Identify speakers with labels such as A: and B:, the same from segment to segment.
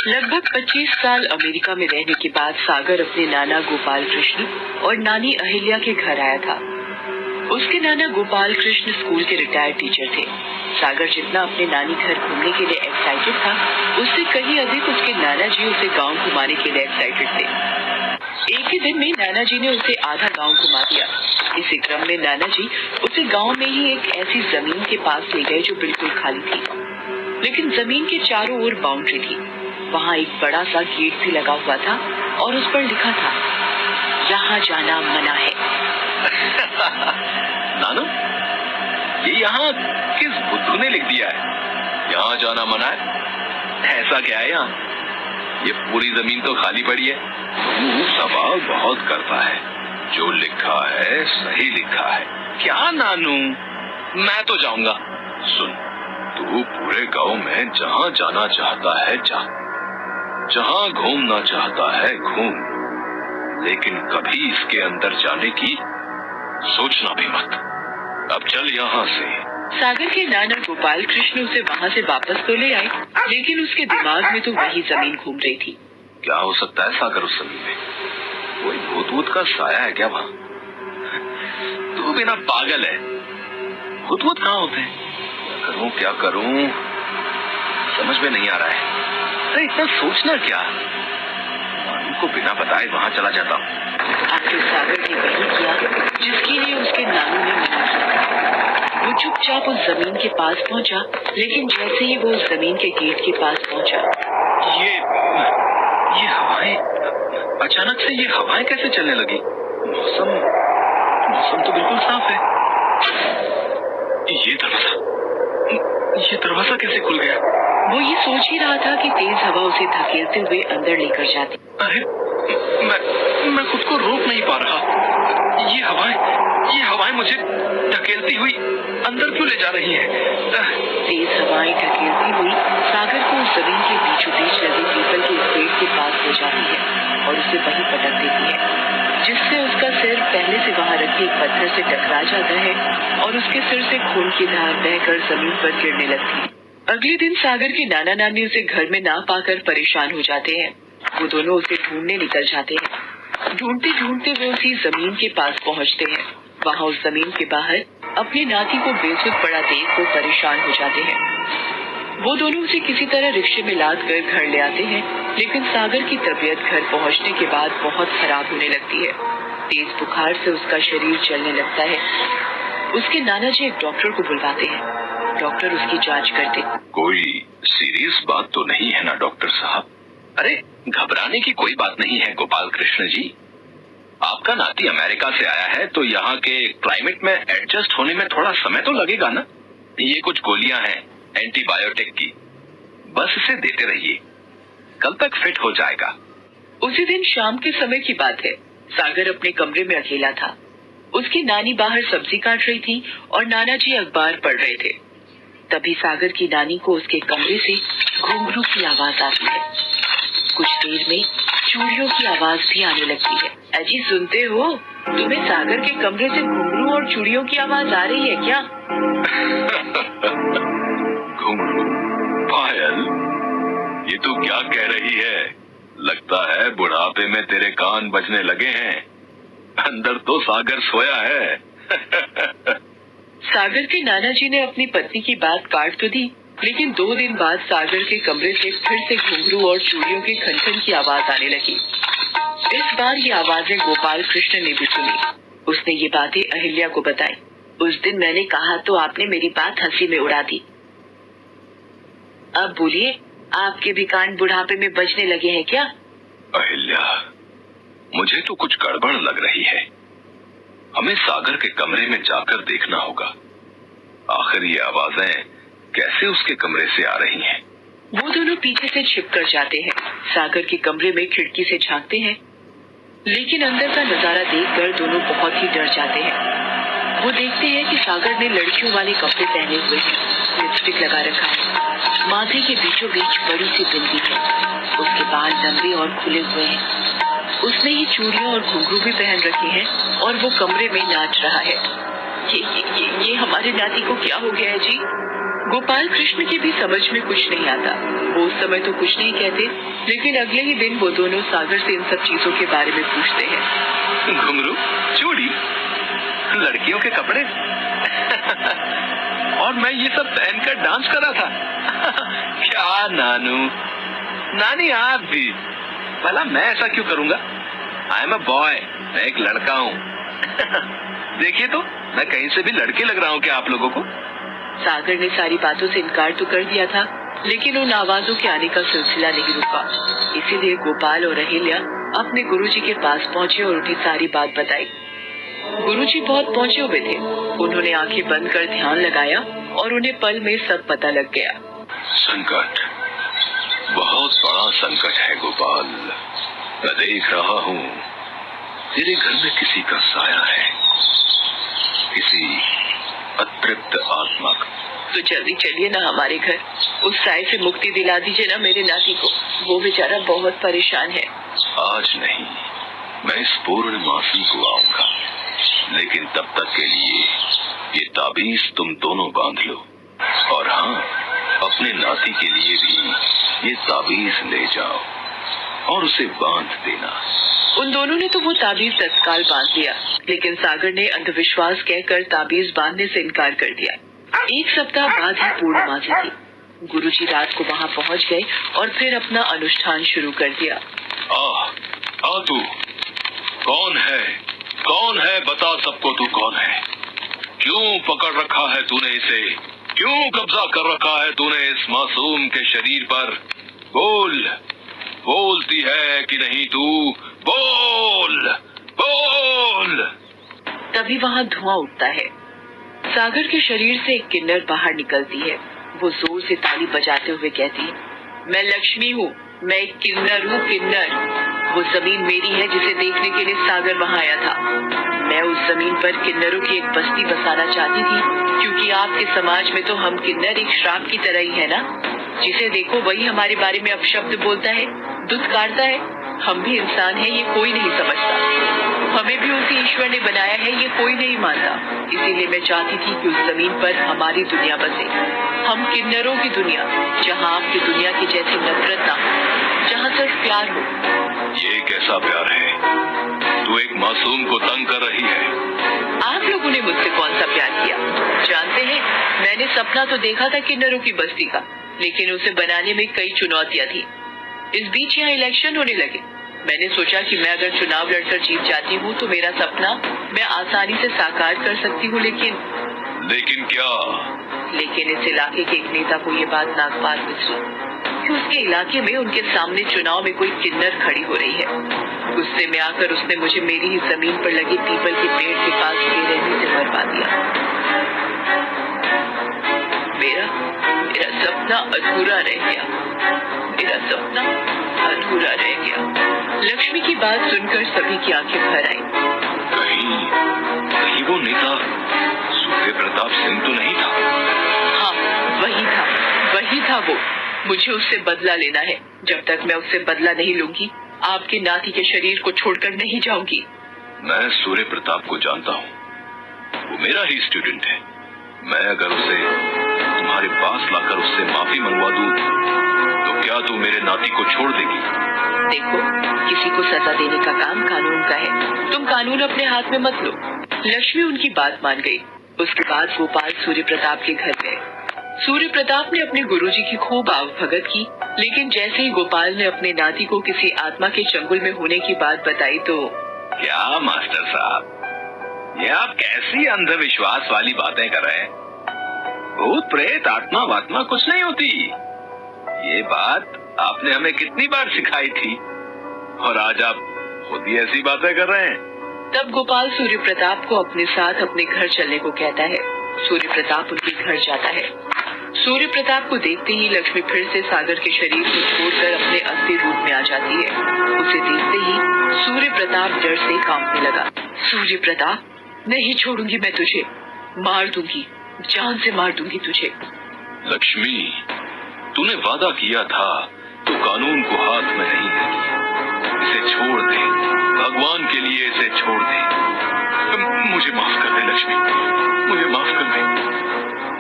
A: लगभग 25 साल अमेरिका में रहने के बाद सागर अपने नाना गोपाल कृष्ण और नानी अहिल्या के घर आया था। उसके नाना गोपाल कृष्ण स्कूल के रिटायर्ड टीचर थे। सागर जितना अपने नानी घर घूमने के लिए एक्साइटेड था, उससे कहीं अधिक उसके नाना जी उसे गांव घुमाने के लिए एक्साइटेड थे। एक ही दिन में नाना जी ने उसे आधा गांव घुमा दिया। इसी क्रम में नाना जी उसे गांव में ही एक ऐसी जमीन के पास ले गए जो बिल्कुल खाली थी, लेकिन जमीन के चारों ओर बाउंड्री थी। वहाँ एक बड़ा सा गेट भी लगा हुआ था और उस पर लिखा था, यहाँ जाना मना है।
B: नानू, ये यहाँ किस बुद्धू ने लिख दिया है? यहाँ जाना मना है? ऐसा क्या है यहाँ? ये पूरी जमीन तो खाली पड़ी है। तू सवाल बहुत करता है। जो लिखा है सही लिखा है। क्या नानू, मैं तो जाऊंगा। सुन, तू पूरे गांव में जहाँ जाना चाहता है जा, जहाँ घूमना चाहता है घूम, लेकिन कभी इसके अंदर जाने की सोचना भी मत। अब चल यहाँ से।
A: सागर के नाना गोपाल कृष्ण उसे वहाँ से वापस तो ले आए, लेकिन उसके दिमाग में तो वही जमीन घूम रही थी।
B: क्या हो सकता है सागर उस जमीन में? कोई भूत का साया है क्या वहाँ? तू बिना पागल है। भूत कहाँ होते हैं? क्या करूं समझ में नहीं आ रहा है। अरे इतना सोचना क्या, मानू को बिना बताए वहाँ चला जाता हूँ।
A: आखिर सागर ने वही किया जिसके लिए उसके नानू ने मना किया। वो चुपचाप उस जमीन के पास पहुंचा, लेकिन जैसे ही वो उस जमीन के गेट के पास पहुंचा,
B: ये हवाएं, अचानक से ये हवाएं कैसे चलने लगी? मौसम तो बिल्कुल साफ है। ये दरवाजा कैसे खुल गया?
A: वो ये सोच ही रहा था कि तेज हवा उसे धकेलते हुए अंदर लेकर जाती।
B: अरे मैं खुद को रोक नहीं पा रहा। ये हवाएं मुझे धकेलती हुई अंदर क्यों ले जा रही हैं?
A: तेज हवाएं धकेलती हुई सागर को उस जमीन के बीचों बीच लगे पीपल के पेड़ के पास ले जाती है और उसे वहीं पटक देती है, जिससे उसका सिर पहले से वहां रखे एक पत्थर से टकरा जाता है और उसके सिर से खून की धार बहकर जमीन पर गिरने लगती है। अगले दिन सागर के नाना नानी उसे घर में ना पाकर परेशान हो जाते हैं। वो दोनों उसे ढूंढने निकल जाते हैं। ढूंढते ढूंढते वो उसी जमीन के पास पहुंचते हैं। वहाँ उस जमीन के बाहर अपने नाती को बेसुध पड़ा देख वो परेशान हो जाते हैं। वो दोनों उसे किसी तरह रिक्शे में लाद कर घर ले आते हैं, लेकिन सागर की तबीयत घर पहुंचने के बाद बहुत खराब होने लगती है। तेज बुखार से उसका शरीर चलने लगता है। उसके नाना जी एक डॉक्टर को बुलवाते हैं। डॉक्टर उसकी जांच करते।
B: कोई सीरियस बात तो नहीं है ना डॉक्टर साहब? अरे घबराने की कोई बात नहीं है गोपाल कृष्ण जी। आपका नाती अमेरिका से आया है तो यहाँ के क्लाइमेट में एडजस्ट होने में थोड़ा समय तो लगेगा ना। ये कुछ गोलियां हैं एंटीबायोटिक की, बस इसे देते रहिए, कल तक फिट हो जाएगा।
A: उसी दिन शाम के समय की बात है। सागर अपने कमरे में अकेला था। उसकी नानी बाहर सब्जी काट रही थी और नाना जी अखबार पढ़ रहे थे। तभी सागर की नानी को उसके कमरे से घुंघरू की आवाज आती है। कुछ देर में चूड़ियों की आवाज भी आने लगती है। अजी सुनते हो, तुम्हें सागर के कमरे से घुंघरू और चूड़ियों की आवाज आ रही है क्या?
B: घुंघरू, पायल, ये तू क्या कह रही है? लगता है बुढ़ापे में तेरे कान बजने लगे हैं। अंदर तो सागर सोया है।
A: सागर के नाना जी ने अपनी पत्नी की बात काट तो दी, लेकिन 2 दिन बाद सागर के कमरे से फिर से घुंघरू और चूड़ियों के खनखन की आवाज आने लगी। इस बार ये आवाजें गोपाल कृष्ण ने भी सुनी। उसने ये बातें अहिल्या को बताई। उस दिन मैंने कहा तो आपने मेरी बात हंसी में उड़ा दी। अब बोलिए, आपके भी कान बुढ़ापे में बजने लगे हैं क्या?
B: अहिल्या, मुझे तो कुछ गड़बड़ लग रही है। हमें सागर के कमरे में जाकर देखना होगा। आखिर ये आवाजें कैसे उसके कमरे से आ रही हैं?
A: वो दोनों पीछे से छिपकर जाते हैं। सागर के कमरे में खिड़की से झांकते हैं, लेकिन अंदर का नजारा देखकर दोनों बहुत ही डर जाते हैं। वो देखते हैं कि सागर ने लड़कियों वाले कपड़े पहने हुए हैं, लिपस्टिक लगा रखा है, माथे के बीचों बीच बड़ी सी बिंदी है, उसके बाल लंबे और खुले हुए हैं। उसने ही चूड़ियां और घुंघरू भी पहन रखे हैं और वो कमरे में नाच रहा है। ये हमारे नाती को क्या हो गया है जी? गोपाल कृष्ण की भी समझ में कुछ नहीं आता। वो उस समय तो कुछ नहीं कहते, लेकिन अगले ही दिन वो दोनों सागर से इन सब चीजों के बारे में पूछते हैं।
B: घुंघरू, चूड़ी, लड़कियों के कपड़े और मैं ये सब पहनकर डांस कर रहा था। क्या नानू, नानी आप भी, भला मैं ऐसा क्यों करूंगा? आई एम अ बॉय, मैं एक लड़का हूँ। देखिए तो, मैं कहीं से भी लड़के लग रहा हूँ क्या आप लोगों को?
A: सागर ने सारी बातों से इनकार तो कर दिया था, लेकिन उन आवाजों के आने का सिलसिला नहीं रुका। इसीलिए गोपाल और अहिल्या अपने गुरुजी के पास पहुंचे और उन्हें सारी बात बताई। गुरुजी बहुत पहुंचे हुए थे। उन्होंने आंखें बंद कर ध्यान लगाया और उन्हें पल में सब पता लग गया।
B: संकट, बहुत बड़ा संकट है गोपाल। मैं देख रहा हूँ तेरे घर में किसी का साया है, किसी अतृप्त आत्मा का।
A: तो जल्दी चलिए ना हमारे घर, उस साए से मुक्ति दिला दीजिए ना मेरे नाती को। वो बेचारा बहुत परेशान है।
B: आज नहीं, मैं इस पूर्णमासी को आऊंगा, लेकिन तब तक के लिए ये ताबीज तुम दोनों बांध लो। और हाँ, अपने नाती के लिए भी ये ताबीज ले जाओ और उसे बांध देना।
A: उन दोनों ने तो वो ताबीज तत्काल बांध दिया, लेकिन सागर ने अंधविश्वास कहकर ताबीज बांधने से इनकार कर दिया। एक सप्ताह बाद ही पूर्णमासी थी। गुरुजी रात को वहाँ पहुँच गए और फिर अपना अनुष्ठान शुरू कर दिया।
B: तू कौन है? कौन है? बता सबको, तू कौन है? क्यों पकड़ रखा है तूने इसे? क्यों कब्जा कर रखा है तूने इस मासूम के शरीर पर? बोल, बोलती है कि नहीं तू? बोल, बोल।
A: तभी वहाँ धुआं उठता है। सागर के शरीर से एक किन्नर बाहर निकलती है। वो जोर से ताली बजाते हुए कहती है, मैं लक्ष्मी हूँ, मैं एक किन्नर हूँ, किन्नर। वो जमीन मेरी है जिसे देखने के लिए सागर वहाँ आया था। मैं उस जमीन पर किन्नरों की एक बस्ती बसाना चाहती थी, क्योंकि आपके समाज में तो हम किन्नर एक श्राप की तरह ही है ना। जिसे देखो वही हमारे बारे में अपशब्द बोलता है, दुत्कारता है। हम भी इंसान हैं, ये कोई नहीं समझता। हमें भी उसी ईश्वर ने बनाया है, ये कोई नहीं मानता। इसीलिए मैं चाहती थी कि उस जमीन पर हमारी दुनिया बसे, हम किन्नरों की दुनिया, जहाँ आपकी दुनिया की जैसी नफरत ना हो, जहाँ सिर्फ प्यार हो।
B: ये कैसा प्यार है? तू एक मासूम को तंग कर रही है।
A: आप लोगों ने मुझसे कौन सा प्यार किया? जानते हैं, मैंने सपना तो देखा था किन्नरों की बस्ती का, लेकिन उसे बनाने में कई चुनौतियाँ थी। इस बीच यहाँ इलेक्शन होने लगे। मैंने सोचा कि मैं अगर चुनाव लड़कर जीत जाती हूँ तो मेरा सपना मैं आसानी से साकार कर सकती हूँ।
B: लेकिन क्या?
A: लेकिन इस इलाके के एक नेता को ये बात नागपार गुजरी कि उसके इलाके में उनके सामने चुनाव में कोई किन्नर खड़ी हो रही है। गुस्से में आकर उसने मुझे मेरी ही जमीन पर लगे पीपल के पेड़ के पास बेरहमी से मरवा दिया। मेरा सपना अधूरा रह गया, मेरा सपना अधूरा रह गया। लक्ष्मी की बात सुनकर सभी की आंखें भर आई।
B: कहीं वो नेता सूर्य प्रताप सिंह तो नहीं था?
A: हाँ, वही था वो। मुझे उससे बदला लेना है। जब तक मैं उससे बदला नहीं लूंगी, आपके नाती के शरीर को छोड़कर नहीं जाऊंगी।
B: मैं सूर्य प्रताप को जानता हूँ, वो मेरा ही स्टूडेंट है। मैं अगर उसे तुम्हारे पास लाकर उससे माफी मंगवा दूं, तो क्या तू मेरे नाती को छोड़ देगी?
A: देखो, किसी को सजा देने का काम कानून का है, तुम कानून अपने हाथ में मत लो। लक्ष्मी उनकी बात मान गई। उसके बाद गोपाल सूर्य प्रताप के घर गए। सूर्य प्रताप ने अपने गुरुजी की खूब आवभगत की, लेकिन जैसे ही गोपाल ने अपने नाती को किसी आत्मा के चंगुल में होने की बात बताई तो
B: क्या मास्टर साहब, ये आप कैसी अंधविश्वास वाली बातें कर रहे हैं? भूत प्रेत आत्मा वात्मा कुछ नहीं होती। ये बात आपने हमें कितनी बार सिखाई थी, और आज आप खुद ही ऐसी बातें कर रहे हैं।
A: तब गोपाल सूर्य प्रताप को अपने साथ अपने घर चलने को कहता है। सूर्य प्रताप उनके घर जाता है। सूर्य प्रताप को देखते ही लक्ष्मी फिर से सागर के शरीर को छोड़कर अपने असली रूप में आ जाती है। उसे देखते ही सूर्य प्रताप डर से कांपने लगा। सूर्य प्रताप, नहीं छोड़ूंगी मैं तुझे, मार दूंगी, जान से मार दूंगी तुझे।
B: लक्ष्मी, तूने वादा किया था तो कानून को हाथ में नहीं लेगी। इसे छोड़ दे, भगवान के लिए इसे छोड़ दे। मुझे माफ कर दे लक्ष्मी, मुझे माफ कर दे,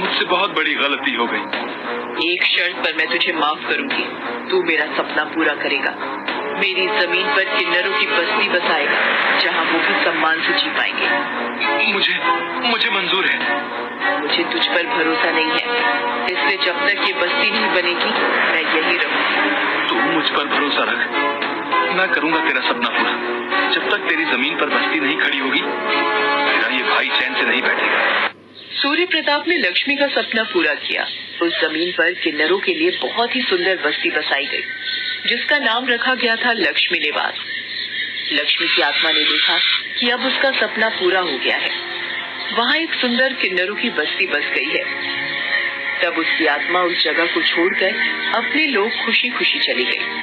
B: मुझसे बहुत बड़ी गलती हो गई।
A: एक शर्त पर मैं तुझे माफ करूंगी, तू मेरा सपना पूरा करेगा। मेरी जमीन पर किन्नरों की बस्ती बसाएगा, जहाँ वो भी सम्मान से जी पाएंगे।
B: मुझे मंजूर है।
A: मुझे तुझ पर भरोसा नहीं है, इसलिए जब तक ये बस्ती नहीं बनेगी मैं यही रहूंगी।
B: तू मुझ पर भरोसा रख, मैं करूंगा तेरा सपना पूरा। जब तक तेरी जमीन पर बस्ती नहीं खड़ी होगी, तेरा ये भाई चैन से नहीं बैठेगा।
A: सूर्य प्रताप ने लक्ष्मी का सपना पूरा किया। उस जमीन पर किन्नरों के लिए बहुत ही सुंदर बस्ती बसाई गई, जिसका नाम रखा गया था लक्ष्मी निवास। लक्ष्मी की आत्मा ने देखा कि अब उसका सपना पूरा हो गया है। वहाँ एक सुंदर किन्नरों की बस्ती बस गई है। तब उसकी आत्मा उस जगह को छोड़कर अपने लोग खुशी खुशी चली गई।